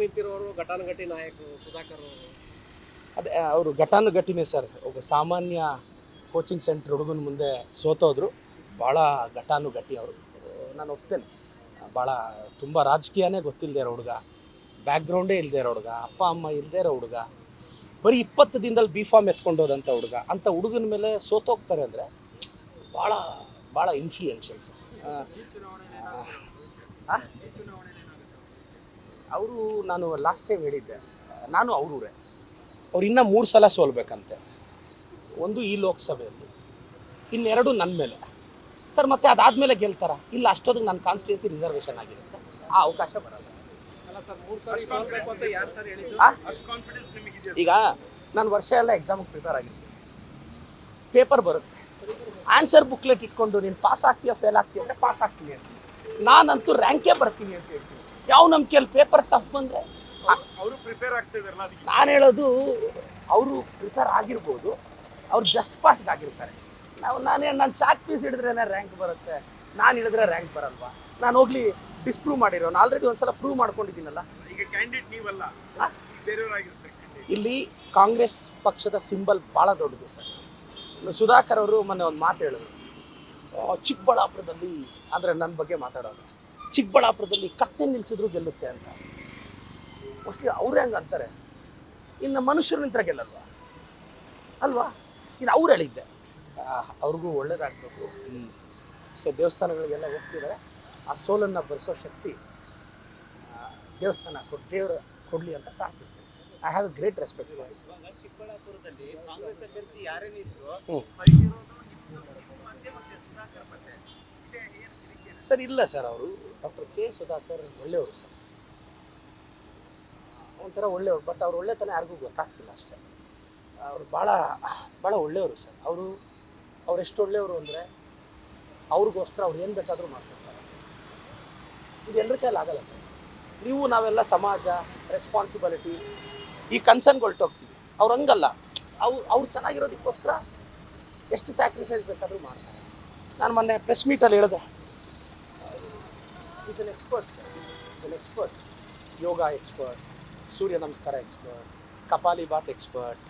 ನಿಂತಿರೋರು ಘಟಾನುಘಟಿ ನಾಯಕರು ಸುಧಾಕರ್ ಅವರು. ಅದೇ ಅವರು ಘಟಾನುಘಟಿನೇ ಸರ್. ಒಬ್ಬ ಸಾಮಾನ್ಯ ಕೋಚಿಂಗ್ ಸೆಂಟ್ರ್ ಹುಡುಗನ ಮುಂದೆ ಸೋತೋದ್ರು. ಭಾಳ ಘಟಾನುಘಟಿ ಅವರು. ನಾನು ಒಪ್ತೇನೆ, ಭಾಳ ತುಂಬ ರಾಜಕೀಯನೇ ಗೊತ್ತಿಲ್ಲದೆ ಇರೋ ಹುಡುಗ, ಬ್ಯಾಕ್ಗ್ರೌಂಡೇ ಇಲ್ಲದೆ ಇರೋ ಹುಡುಗ, ಅಪ್ಪ ಅಮ್ಮ ಇಲ್ಲದೆ ಇರೋ ಹುಡುಗ, ಬರೀ 20 ದಿನದಲ್ಲಿ ಬಿ ಫಾರ್ಮ್ ಎತ್ಕೊಂಡೋದಂಥ ಹುಡುಗ. ಅಂಥ ಹುಡುಗನ ಮೇಲೆ ಸೋತೋಗ್ತಾರೆ ಅಂದರೆ ಭಾಳ ಭಾಳ ಇನ್ಫ್ಲೂಯೆನ್ಷಿಯಲ್ ಸರ್. ಅವರು, ನಾನು ಲಾಸ್ಟ್ ಟೈಮ್ ಹೇಳಿದ್ದೆ, ನಾನು ಅವರೂರೇ. ಅವ್ರು ಇನ್ನೂ 3 ಸಲ ಸೋಲ್ಬೇಕಂತೆ. ಒಂದು ಈ ಲೋಕಸಭೆಯಲ್ಲಿ, ಇನ್ನೆರಡು ನನ್ನ ಮೇಲೆ ಸರ್. ಮತ್ತೆ ಅದಾದಮೇಲೆ ಗೆಲ್ತಾರ? ಇಲ್ಲ, ಅಷ್ಟೊತ್ತಿಗೆ ನನ್ನ ಕಾನ್ಸ್ಟಿಟ್ಯೂನ್ಸಿ ರಿಸರ್ವೇಷನ್ ಆಗಿರುತ್ತೆ, ಆ ಅವಕಾಶ ಬರಲ್ಲ. ಅಲ್ಲ ಸರ್, 3 ಸಾರಿ ಸೋಲ್ಬೇಕು ಅಂತ ಯಾರು ಸರ್ ಹೇಳಿದ್ದು? ಅಷ್ಟು ಕಾನ್ಫಿಡೆನ್ಸ್ ನಿಮಗಿದೆ? ಈಗ ನಾನು ವರ್ಷ ಎಲ್ಲ ಎಕ್ಸಾಮಿಗೆ ಪ್ರಿಪೇರ್ ಆಗಿರ್ತೀನಿ, ಪೇಪರ್ ಬರುತ್ತೆ, ಆನ್ಸರ್ ಬುಕ್ಲೆಟ್ ಇಟ್ಕೊಂಡು ನೀನು ಪಾಸ್ ಆಗ್ತೀಯಾ ಫೇಲ್ ಆಗ್ತೀಯ ಅಂದರೆ ಪಾಸ್ ಆಗ್ತೀನಿ ಅಂತ. ನಾನಂತೂ ರ್ಯಾಂಕೇ ಬರ್ತೀನಿ ಅಂತ ಹೇಳ್ತೀನಿ. ಯಾವ ನಂಬಿಕೆಯಲ್ಲಿ ಪೇಪರ್ ಟಫ್ ಬಂದರೆ ಅವರು ಪ್ರಿಪೇರ್ ಆಗ್ತಿದಾರಲ್ಲ ಅದಕ್ಕೆ ನಾನು ಹೇಳೋದು, ಅವರು ಪ್ರಿಪೇರ್ ಆಗಿರ್ಬೋದು, ಅವ್ರು ಜಸ್ಟ್ ಪಾಸ್ಗೆ ಆಗಿರ್ತಾರೆ. ನಾನು ಚಾಕ್ ಪೀಸ್ ಹಿಡಿದ್ರೇ ರ್ಯಾಂಕ್ ಬರುತ್ತೆ, ನಾನು ಹಿಡಿದ್ರೆ ರ್ಯಾಂಕ್ ಬರಲ್ವಾ? ನಾನು ಹೋಗ್ಲಿ ಡಿಸ್ಪ್ರೂವ್ ಮಾಡಿರೋನು, ಆಲ್ರೆಡಿ ಒಂದ್ಸಲ ಪ್ರೂವ್ ಮಾಡ್ಕೊಂಡಿದ್ದೀನಲ್ಲ. ಈಗ ಕ್ಯಾಂಡಿಡೇಟ್ ನೀವಲ್ಲ, ಬೇರೆಯವರಾಗಿರ್ತಾರೆ. ಇಲ್ಲಿ ಕಾಂಗ್ರೆಸ್ ಪಕ್ಷದ ಸಿಂಬಲ್ ಭಾಳ ದೊಡ್ಡದು ಸರ್. ಸುಧಾಕರ್ ಅವರು ಮೊನ್ನೆ ಒಂದು ಮಾತು ಹೇಳಿದ್ರು, ಚಿಕ್ಕಬಳ್ಳಾಪುರದಲ್ಲಿ, ಅಂದರೆ ನನ್ನ ಬಗ್ಗೆ ಮಾತಾಡೋದು, ಚಿಕ್ಕಬಳ್ಳಾಪುರದಲ್ಲಿ ಕತ್ತೆ ನಿಲ್ಲಿಸಿದ್ರು ಗೆಲ್ಲುತ್ತೆ ಅಂತ. ಮೋಸ್ಟ್ಲಿ ಅವ್ರು ಹೆಂಗೆ ಅಂತಾರೆ, ಇನ್ನು ಮನುಷ್ಯರು ನಿಂತರ ಗೆಲ್ಲಲ್ವಾ ಅಲ್ವಾ? ಇದು ಅವ್ರು ಹೇಳಿದ್ದೆ. ಅವ್ರಿಗೂ ಒಳ್ಳೇದಾಗಬೇಕು. ಸೊ ದೇವಸ್ಥಾನಗಳಿಗೆಲ್ಲ ಹೋಗ್ತಿದ್ದಾರೆ. ಆ ಸೋಲನ್ನು ಬರೆಸೋ ಶಕ್ತಿ ದೇವಸ್ಥಾನ ದೇವರು ಕೊಡಲಿ ಅಂತ ಪ್ರಾರ್ಥಿಸ್ತೀನಿ. I have a great respect for it. ಚಿಕ್ಕಬಳ್ಳಾಪುರದಲ್ಲಿ ಕಾಂಗ್ರೆಸ್ ಅಭ್ಯರ್ಥಿ ಯಾರೇ ನಿಂತರು ಸರ್, ಇಲ್ಲ ಸರ್, ಅವರು ಡಾಕ್ಟರ್ ಕೆ ಸುಧಾಕರ್ ಒಳ್ಳೆಯವರು ಸರ್, ಒಂಥರ ಒಳ್ಳೆಯವರು. ಬಟ್ ಅವ್ರು ಒಳ್ಳೆತನ ಯಾರಿಗೂ ಗೊತ್ತಾಗ್ತಿಲ್ಲ ಅಷ್ಟೇ. ಅವರು ಭಾಳ ಭಾಳ ಒಳ್ಳೆಯವರು ಸರ್. ಅವ್ರು ಎಷ್ಟು ಒಳ್ಳೆಯವರು ಅಂದರೆ, ಅವ್ರಿಗೋಸ್ಕರ ಅವ್ರು ಏನು ಬೇಕಾದರೂ ಮಾಡ್ಕೊಡ್ತಾರೆ. ಇದು ಎಲ್ಲರ ಕೈಯಲ್ಲಿ ಆಗಲ್ಲ ಸರ್. ನೀವು ನಾವೆಲ್ಲ ಸಮಾಜ, ರೆಸ್ಪಾನ್ಸಿಬಿಲಿಟಿ, ಈ ಕನ್ಸರ್ನ್ಗೊಳ್ಟೋಗ್ತೀವಿ. ಅವ್ರು ಹಂಗಲ್ಲ. ಅವ್ರು ಚೆನ್ನಾಗಿರೋದಕ್ಕೋಸ್ಕರ ಎಷ್ಟು ಸ್ಯಾಕ್ರಿಫೈಸ್ ಬೇಕಾದರೂ ಮಾಡ್ತಾರೆ. ನಾನು ಮೊನ್ನೆ ಪ್ರೆಸ್ ಮೀಟಲ್ಲಿ ಹೇಳಿದೆ, is an expert sir, is an expert. Yoga expert, Surya namaskar expert, ಕಪಾಲಿ ಬಾತ್ ಎಕ್ಸ್ಪರ್ಟ್,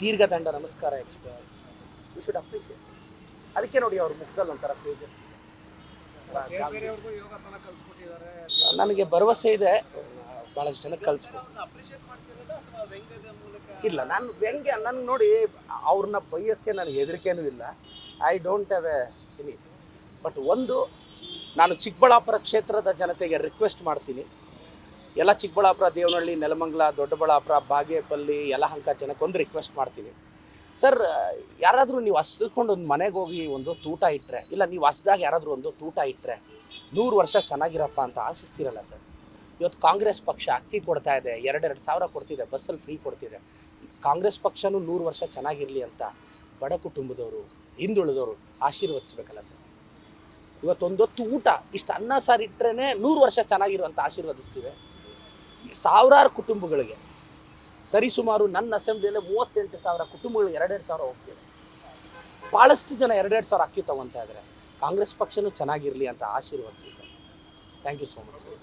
ದೀರ್ಘದಂಡ namaskar expert. You should appreciate. ಅದಕ್ಕೆ ನೋಡಿ ಅವ್ರ ಮುಖದಲ್ಲಿ ಒಂಥರ ತೇಜಸ್. ನನಗೆ ಭರವಸೆ ಇದೆ, ಭಾಳಷ್ಟು ಜನಕ್ಕೆ ಕಲಿಸ್ಬೇಕು. ಇಲ್ಲ, ನಾನು ವ್ಯಂಗ್ಯ, ನನಗೆ ನೋಡಿ ಅವ್ರನ್ನ ಬೈಯೋಕ್ಕೆ ನನಗೆ ಹೆದರಿಕೆನೂ ಇಲ್ಲ. I don't have any. But ಒಂದು, ನಾನು ಚಿಕ್ಕಬಳ್ಳಾಪುರ ಕ್ಷೇತ್ರದ ಜನತೆಗೆ ರಿಕ್ವೆಸ್ಟ್ ಮಾಡ್ತೀನಿ, ಎಲ್ಲ ಚಿಕ್ಕಬಳ್ಳಾಪುರ, ದೇವನಹಳ್ಳಿ, ನೆಲಮಂಗಲ, ದೊಡ್ಡಬಳ್ಳಾಪುರ, ಬಾಗೇಪಲ್ಲಿ, ಯಲಹಂಕ ಜನಕ್ಕೊಂದು ರಿಕ್ವೆಸ್ಟ್ ಮಾಡ್ತೀನಿ. ಸರ್, ಯಾರಾದರೂ ನೀವು ಹಸ್ಕೊಂಡು ಒಂದು ಮನೆಗೆ ಹೋಗಿ ಒಂದು ಊಟ ಇಟ್ಟರೆ, ಇಲ್ಲ ನೀವು ಹಸ್ದಾಗ ಯಾರಾದರೂ ಒಂದು ಊಟ ಇಟ್ಟರೆ 100 ವರ್ಷ ಚೆನ್ನಾಗಿರಪ್ಪ ಅಂತ ಆಶಿಸ್ತಿರಲ್ಲ ಸರ್. ಇವತ್ತು ಕಾಂಗ್ರೆಸ್ ಪಕ್ಷ ಅಕ್ಕಿ ಕೊಡ್ತಾ ಇದೆ, 2 ಸಾವಿರ ಕೊಡ್ತಿದೆ, ಬಸ್ಸಲ್ಲಿ ಫ್ರೀ ಕೊಡ್ತಿದೆ. ಕಾಂಗ್ರೆಸ್ ಪಕ್ಷನೂ 100 ವರ್ಷ ಚೆನ್ನಾಗಿರಲಿ ಅಂತ ಬಡ ಕುಟುಂಬದವರು, ಹಿಂದುಳಿದವರು ಆಶೀರ್ವದಿಸ್ಬೇಕಲ್ಲ ಸರ್. ಇವತ್ತೊಂದೊತ್ತು ಊಟ, ಇಷ್ಟು ಅನ್ನ ಸಾರು ಇಟ್ಟರೆ 100 ವರ್ಷ ಚೆನ್ನಾಗಿರುವಂಥ ಆಶೀರ್ವದಿಸ್ತೀವಿ. ಸಾವಿರಾರು ಕುಟುಂಬಗಳಿಗೆ, ಸರಿಸುಮಾರು ನನ್ನ ಅಸೆಂಬ್ಲಿಯಲ್ಲೇ 38,000 ಕುಟುಂಬಗಳಿಗೆ 2 ಸಾವಿರ ಹೋಗ್ತಿದೆ. ಭಾಳಷ್ಟು ಜನ 2 ಸಾವಿರ ಅಕ್ಕಿ ತಗೊತಾ ಇದ್ದಾರೆ. ಕಾಂಗ್ರೆಸ್ ಪಕ್ಷನೂ ಚೆನ್ನಾಗಿರಲಿ ಅಂತ ಆಶೀರ್ವದಿಸಿ sir. Thank you so much sir.